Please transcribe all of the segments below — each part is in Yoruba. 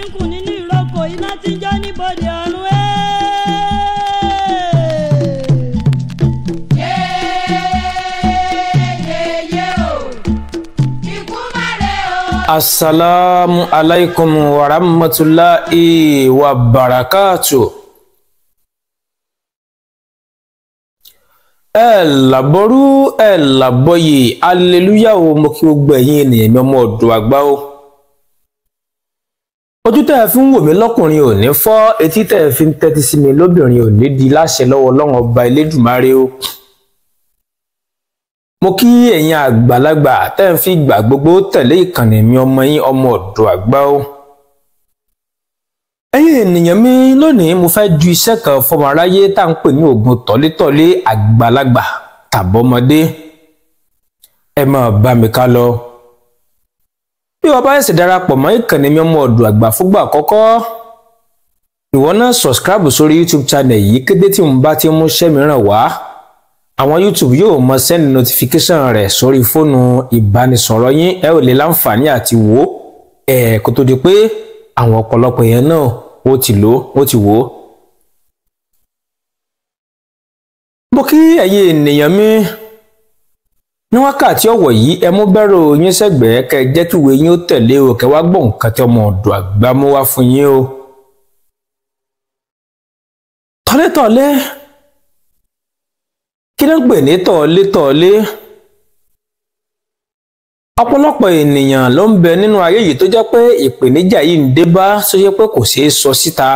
ń kùn nínú ìrókò iná tí ń jó níbodè ọ̀run ẹ́. Assalamu alaikum wa rahmatullahi wa barakatuh. Laboru laboye hallelujah o mo kí gbogbo ẹ̀yin ènìyàn mi ọmọ ọ̀dọ̀ àgbà o. Ojú tẹ́ fi ń wò mí lọ́kùnrin ò ní fọ́, etí tẹ́ fi ń tẹ́tí sí mi lóbìnrin ò ní di láṣẹ lọ́wọ́ Ọlọ́run ọba Elédùmarè o. Mo kí ẹ̀yin àgbàlagbà tẹ́ ń fi ìgbà gbogbo tẹ̀lé ìkànnì mi ọmọ yín ọmọ ọ̀dọ̀ àgbà o. Ẹ̀yin ènìyàn mi lónìí mo fẹ́ ju iṣẹ́ kan fọmọ aráyé tá ń pè ní oògùn tọ́létọ́lé àgbàlagbà tàbọ́mọdé. Ẹ máa bá mi ká lọ. Bí wọ́n bá ṣẹ̀ṣẹ̀ darapọ̀ mọ́ ìkànnì mi ọmọ ọ̀dọ̀ àgbà fúngbà àkọ́kọ́, ìwọ náà subscribe sórí YouTube channel yìí kété tí mo bá ti mú iṣẹ́ mìíràn wá. Àwọn YouTube yóò mọ send notification rẹ̀ sórí fóònù ìbánisọ̀rọ̀ yín, ẹ ò lè láǹfààní àti wò kó tó di pé àwọn ọ̀pọ̀lọpọ̀ yẹn náà ó ti wò. Mo kí ẹ̀yin ènìyàn mi ní wákàtí ọ̀wọ̀ yìí, ẹ mú bẹ́rù yín sẹ́gbẹ̀ẹ́ kẹ́ jẹ́ kí ìwé yín ó tẹ̀lé o, kẹ́ wá gbọ́ nǹkan tí ọmọ ọ̀dọ̀ àgbà mú wá fún yín o. Tọ́létọ́lé, kí ló ń pè ní tọ́létọ́lé? Ọ̀pọ̀lọpọ̀ ènìyàn ló ń bẹ nínú ayé yìí tó jẹ́ pé ìpèníjà yìí ń dé bá tó jẹ́ pé kò ṣeé sọ síta.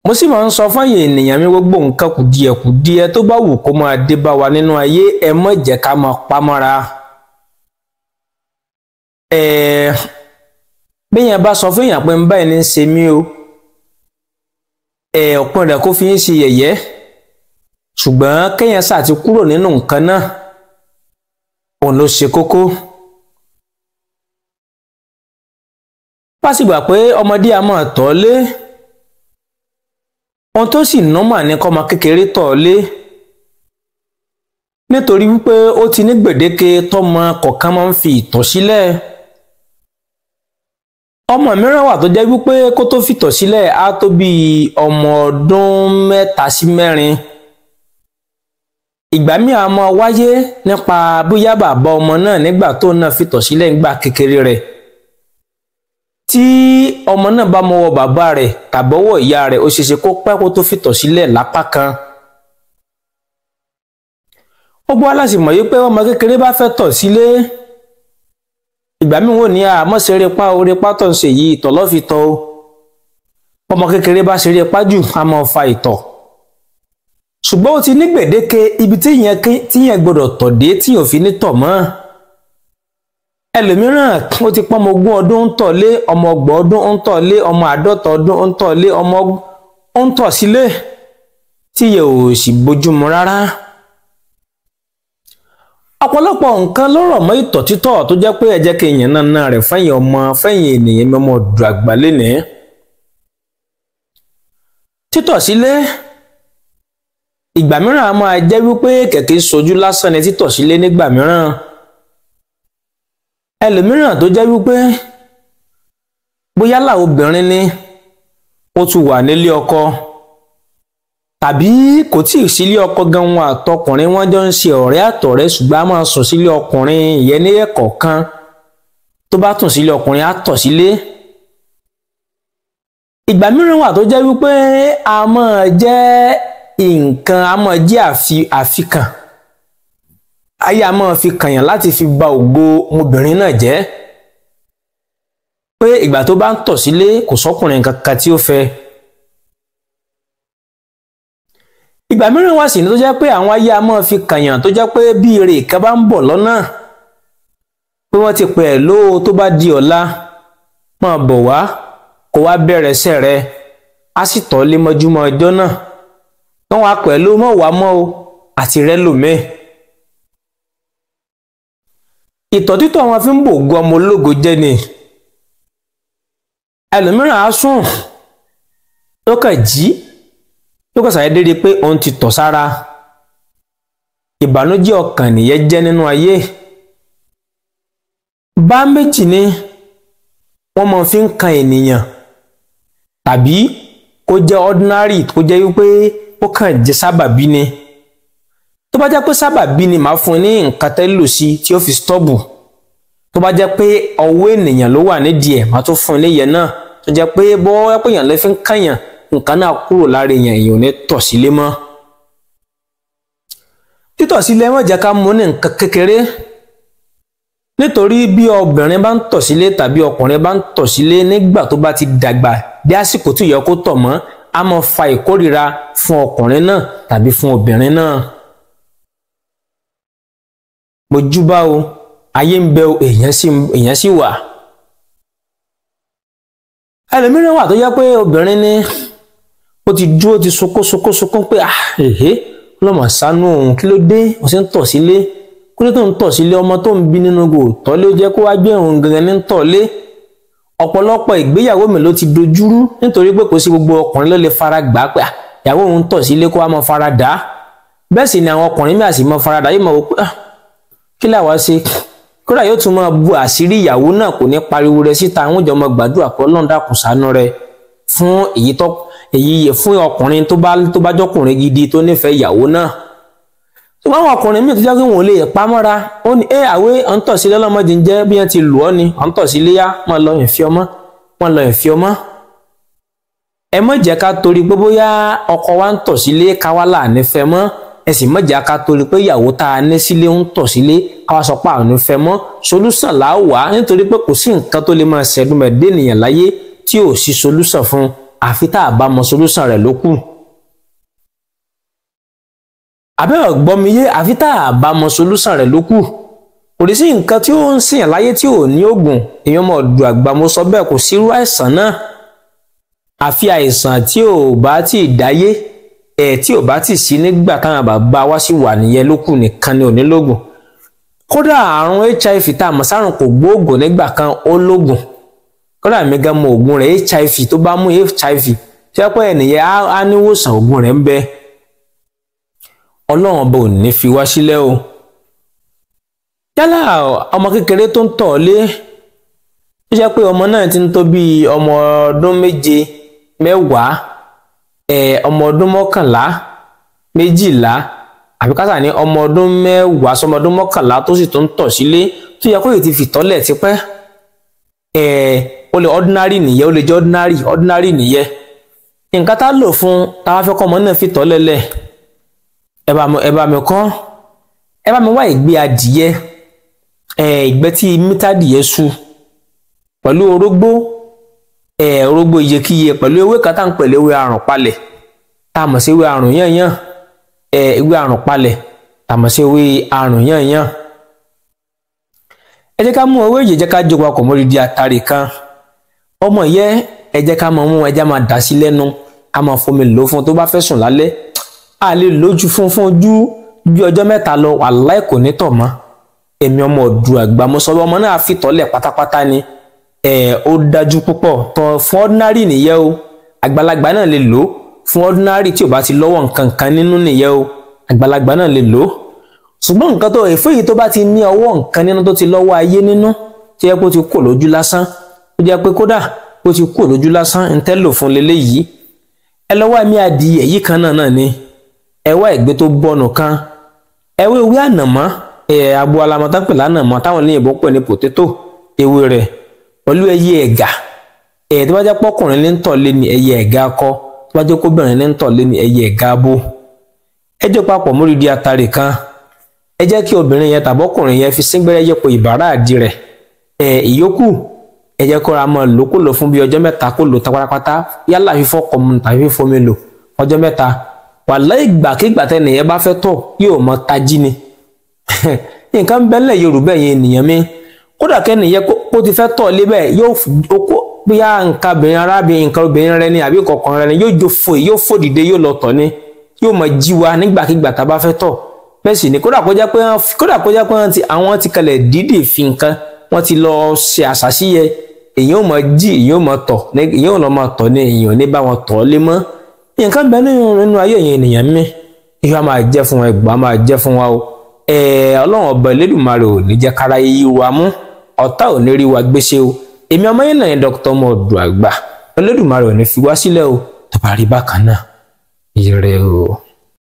Mo sì máa ń sọ fún ẹ̀yin ènìyàn mi gbogbo nǹkan kùdìẹ̀kùdìẹ tó bá wù kó máa dé bá wa nínú ayé, ẹ má jẹ́ ká máa pamọ́ra. Béèyàn bá sọ fún èèyàn pé ń báyìí ní í ṣe mí o, ọ̀pọ̀ rẹ̀ kó fi ń ṣe yẹ̀yẹ́, ṣùgbọ́n kéèyàn sá ti kúrò nínú nǹkan náà òun ló ṣe kókó. Bá sì gbà pé ọmọdé a máa tọ́lé, ohun tó sì nọ́mà ní kọ́mọ kékeré tọ́lé, nítorí wípé ó ti ní gbèdéke tọ́mọ kọ̀ọ̀kan máa ń fi ìtọ̀ sílẹ̀. Ọmọ mìíràn wà tó jẹ́ wípé kó tó fìtọ̀ sílẹ̀ á tó bí ọmọ ọdún 3 sí 4. Ìgbà míì a máa wáyé nípa bóyá bàbá ọmọ náà nígbà tó náà fìtọ̀ sílẹ̀ nígbà kékeré rẹ̀. Tí ọmọ náà bá mọwọ́ bàbá rẹ̀ tàbọ́wọ́ ìyá rẹ̀, ó ṣeéṣe kó pẹ́ kó tó fìtọ̀ sílẹ̀ lápá kan. Gbogbo wa la sì mọ̀ wípé ọmọ kékeré bá fẹ́ tọ̀ sílé, ìgbà míì wọ́n ní àmọ́ ṣe erépá tó ń ṣe yìí ìtọ̀ lọ́ fi tọ̀ o. Ọmọ kékeré bá ṣe erépá jù á máa fa ìtọ̀. Ṣùgbọ́n ó ti ní gbèdéke ibi tí yẹn gbọdọ̀ tọ̀ dé tí yóò fi ní tọ̀ mọ́. Ẹlòmíràn ó ti pọ́n ọmọ 20 ọdún ń tọ̀lé, ọmọ 30 ọdún ń tọ̀lé, ọmọ 50 ọdún ń tọ̀lé, ọmọ ń tọ̀ sílé tí yẹ ò sì bójúmu rárá. Ọ̀pọ̀lọpọ̀ nǹkan ló rọ̀ mọ́ ìtọ̀ títọ̀ tó jẹ́ pé ẹ jẹ́ kí èèyàn náà rẹ̀ fẹ́yìn ènìyàn mi ọmọ ọ̀dọ̀ àgbà lénìí. Títọ̀ sílé, ìgbà mìíràn a máa jẹ́ wípé kẹ̀kẹ́ sojú lásán ni títọ̀ sílé nígbà mìíràn. Ẹlòmíràn tó jẹ́ wípé bóyá là obìnrin ni ó tún wà nílé ọkọ, tàbí kò tí ì sílé ọkọ gan, wọn àtọkùnrin wọn jọ ń ṣe ọ̀rẹ́ àtọ̀rẹ́, ṣùgbọ́n a máa sùn sílé ọkùnrin ìyẹn ní ẹ̀kọ̀ọ̀kan. Tó bá tún sílé ọkùnrin á tọ̀ sílé. Ìgbà mìíràn wà tó jẹ́ wípé a máa jẹ́ nǹkan, a máa jẹ́ àfikàn. Ayé a máa fi kànyàn láti fi ba ògo ọmọbìnrin náà jẹ́. Pé ìgbà tó bá ń tọ̀ sílé kò sọ́kùnrin kankan tí ó fẹ́. Ìgbà mìíràn wà sí ní tó jẹ́ pé àwọn ayé a máa fi kànyàn tó jẹ́ pé bí ire kan bá ń bọ̀ lọ́nà, pé wọ́n ti pè ẹ́ lóò tó bá di ọ̀la máa bọ̀ wá kó wá bẹ̀rẹ̀ iṣẹ́ rẹ̀, á sì tọ́ lé mọ́júmọ́ ọjọ́ náà. Wọ́n wá pẹ̀lú mọ́ wá mọ́ o àti rẹ́ lòmíì. Ìtọ̀ títọ̀ wọn fi ń bògo ọmọ ológo jẹ́ ni. Ẹlòmíràn á sùn tó kàn jí tó kàn ṣàyẹ̀dé rí pé òun ti tọ̀ sára. Ìbànújẹ́ ọkàn nìyẹn jẹ́ nínú ayé. Bá méjì ni wọ́n máa fi ń kan ènìyàn tàbí kó jẹ́ ordinary kó jẹ́ wípé ó kàn jẹ́ sábàbí ni. Tó bá jẹ́ pé sábàbí ni màá fún ní nǹkan tẹ́ lò sí tí ó fi stọ́ọ̀bù. Tó bá jẹ́ pé ọwọ́ ènìyàn ló wà nídìí ẹ̀ màá tún fún ní ìyẹn náà. Tó jẹ́ pé bọ́ pé èèyàn lè fi ń kàyàn nǹkan náà kúrò lára èèyàn ò ní tọ̀ sílé mọ́. Títọ̀ sílé má jẹ́ ká mú ní nǹkan kékeré. Nítorí bí obìnrin bá ń tọ̀ sílé tàbí ọkùnrin bá ń tọ̀ sílé nígbà tó bá ti dàgbà dé àsìkò tí ó yẹ kó tọ̀ mọ́, á máa fa ìkórìíra fún ọkùnrin náà tàbí fún obìnrin náà. Mojúbà o, ayé ń bẹ o, èèyàn sì wà. Ẹlòmíràn wà tó jẹ́ pé obìnrin ni ó ti dúró ti sunkún pé ọlọ́mọ ṣàánú òun kí ló dé ó sì ń tọ̀ sílé kí ló tó ń tọ̀ sílé ọmọ tó ń bí nínú gò tọ́lé ó jẹ́ kó wá gbé òun gangan ní tọ̀lé. Ọ̀pọ̀lọpọ̀ ìgbéyàwó mi ló ti dojúrú nítorí pé kò sí gbogbo ọkùnrin ló lè fara gbà pé ìyàwó òun tọ̀ sílé kó wá máa fara dà á. Bẹ́ẹ̀ sì ni àwọn ọkùnrin mi àsì máa fara dà yóò máa wò pé kí làwa ṣe kódà yóò tún máa bu àṣírí ìyàwó náà kò ní pariwo rẹ̀ síta àwọn ìjọ máa gbàdúrà pé Ọlọ́run dákun ṣàánú rẹ̀ fún ọkùnrin tó bá jọkùnrin gidi tó nífẹ̀ẹ́ ìyàwó náà. Ṣùgbọ́n àwọn ọkùnrin míì tó jẹ́ pé wọn ò lè pamọ́ra ó ní àwé à ń tọ̀ sílé ọlọ́mọdé ń jẹ́ bí wọ́n ti lù ọ́ ni à ń tọ̀ sílé yá wọ́n lọ ìfi ọmọ. Ẹ má jẹ́ ká torí pé bóyá ọkọ wa ń tọ̀ sílé ká wá là nífẹ̀ẹ́ mọ́, ẹ sì má jẹ́ ká torí pé ìyàwó tá a ní sílé ń tọ̀ sílé ká wá sọ pé àwọn nífẹ̀ẹ́ mọ́. Solúsàn là á wà nítorí pé kò sí nǹkan tó lè máa ṣẹ̀dùn mẹ́ẹ̀dé ènìyàn láyé tí ò sí solúsàn fún àfi tá a bá mọ solúsàn rẹ̀ ló kù. Àbẹ́rẹ́ gbọ́miyé àfi tá a bá mọ solúsàn rẹ̀ ló kù. Kò sí nǹkan tí ó ń ṣèyàn láyé tí ò ní oògùn èèyàn mọ̀ ọ̀dùn àgbà mo sọ bẹ́ẹ̀ kò sírú àìsàn náà. Àfi àìsàn tí ò bá tí ì dáyé tí ò bá tí ì sí nígbà táwọn bàbá wa sì wà nìyẹn ló kù nìkan ni ò ní lóògùn. Kódà àrùn HIV tá a mọ̀ sárùn kò gbóògùn nígbà kan ó lóògùn. Kódà mi gan mọ ògùn rẹ̀ HIV tó bá mú HIV ṣé pé ènìyàn á níwòsàn ògùn rẹ̀ ń bẹ. Ọlọ́run ọba ò ní fi wá sílẹ̀ o. Yálà ọmọ kékeré tó ń tọ̀ lé ó jẹ́ pé ọmọ náà ti ń tó bí ọmọ ọdún 7, 10, ọmọ ọdún 11, 12 àbí ká sà ní ọmọ ọdún 10 sọmọ ọdún 11 tó sì tó ń tọ̀ sílé tó yẹ kó yìí ti fìtọ́lẹ̀ tipẹ́. Ó lè ordinary nìyẹn ó lè jẹ́ ordinary nìyẹn. Nǹkan tá lò fún táwa fẹ́ kọ́ ọmọ náà fìtọ́lẹ̀ lẹ̀ ẹ bá mi kọ́ ẹ bá mi wá ìgbẹ́ adìyẹ ìgbẹ́ tí mítádìyẹ sú pẹ̀lú orógbó iyekíye pẹ̀lú ewé kan tá ń pẹ̀lú ewé àrùn palẹ̀ tá a mọ̀ sí ewé àrùn yànyàn ewé àrùn palẹ̀ tá a mọ̀ sí ewé àrùn yànyàn. Ẹ jẹ́ ká mú ewé yìí jẹ́ ká jó papọ̀ mọ́ di àtàrí kan ọmọ yẹ ẹ jẹ́ ká máa mú ẹja máa dà sí lẹ́nu ká máa fomi lò fún tó bá fẹ́ sùn lálẹ́ a lè lójú fún ojú bí ọjọ́ 3 lọ wàláhì kò ní tọ̀ mọ́. Èmi ọmọ ọdún àgbà mo sọ ọmọ náà fi tọ́lẹ̀ pátápátá ni ó dájú púpọ̀ tọ́ fún ordinary nìyẹn o àgbàlagbà náà lè lò fún ordinary tí ò bá ti lọ́wọ́ nǹkan kan nínú nìyẹn o àgbàlagbà náà lè lò. Ṣùgbọ́n nǹkan tó èfó yìí tó bá ti ní ọwọ́ nǹkan nínú tó ti lọ́wọ́ ayé nínú tí ẹ kó ti kò lójú lásán ó jẹ́ pé kódà ó ti kò lójú lásán ń tẹ́ lò fún leléyìí. Ẹ lọ́wọ́ ẹ̀mí adìyẹ yìí kan náà ni ẹ wá ìgbẹ́ tó bọ́ọ̀nù kan ewé ànàmọ́ abo alamọ̀tá pè lánàmọ́ táwọn olóyìnbó pè ní potato ewé rẹ̀ pẹ̀lú ẹyẹ ẹ̀gà tó bá jẹ́ pọ́kùnrin ní ń tọ̀ lé ní ẹyẹ ẹ̀gà akọ tó bá jẹ́ kóbìnrin ní ń tọ̀ lé ní ẹyẹ ẹ̀gà abo. Ẹ jẹ́ papọ̀ mórí di àtàrí kan ẹ jẹ́ kí obìnrin yẹn tàbọ́kùnrin yẹn fi síngbẹ́rẹ́ yẹpọ̀ ìbàrá àdì rẹ̀ ìyókù ẹ jẹ́ kóra mọ́ lò kó lò fún bí ọjọ́ 3 kó lò tán pátápátá yálà fífọ́ kọmu tàbí fífomi lò ọjọ́ 3 wàláhì ìgbàkigbà tẹ́nìyẹn bá fẹ́ tọ̀ yóò mọ tají ni. Nǹkan bẹ́lẹ̀ Yorùbá yẹn ènìyàn mi kódà kẹ́nìyẹn kó ti fẹ́ tọ̀ lé bẹ́ẹ̀ yóò bóyá nǹkan obìnrin arábìnrin nǹkan obìnrin rẹ ni àbí kọ̀ọ̀kan rẹ ni yóò fò dìde yóò lọ tọ̀ ni yóò mọ jí wa nígbàkigbà tá a bá fẹ́ tọ̀. Bẹ́ẹ̀ sì ni kódà kó jẹ́ pé àwọn ti kalẹ̀ dídì fi nǹkan wọ́n ti lọ ṣe àṣàṣì yẹ èyàn ò mọ jí èyàn ò mọ tọ̀ èyàn ò lọ mọ tọ̀ ni èyàn ò ní bá wọn tọ̀ lé mọ́. Nǹkan bẹ nínú ayé yẹn ènìyàn mi ìwà máa jẹ́ fún wa ẹgbàá máa jẹ́ fún wa o. Ọlọ́run ọba Elédùmarè ò ní jẹ́ kára yí wa mú ọ̀tá ò ní rí wa gbéṣẹ́ o èmi ọmọ yín náà yẹn Dr. Ọmọọdù àgbà Olódùmarè ò ní fi wá sílẹ̀ o tó bá rí bákan náà ire o.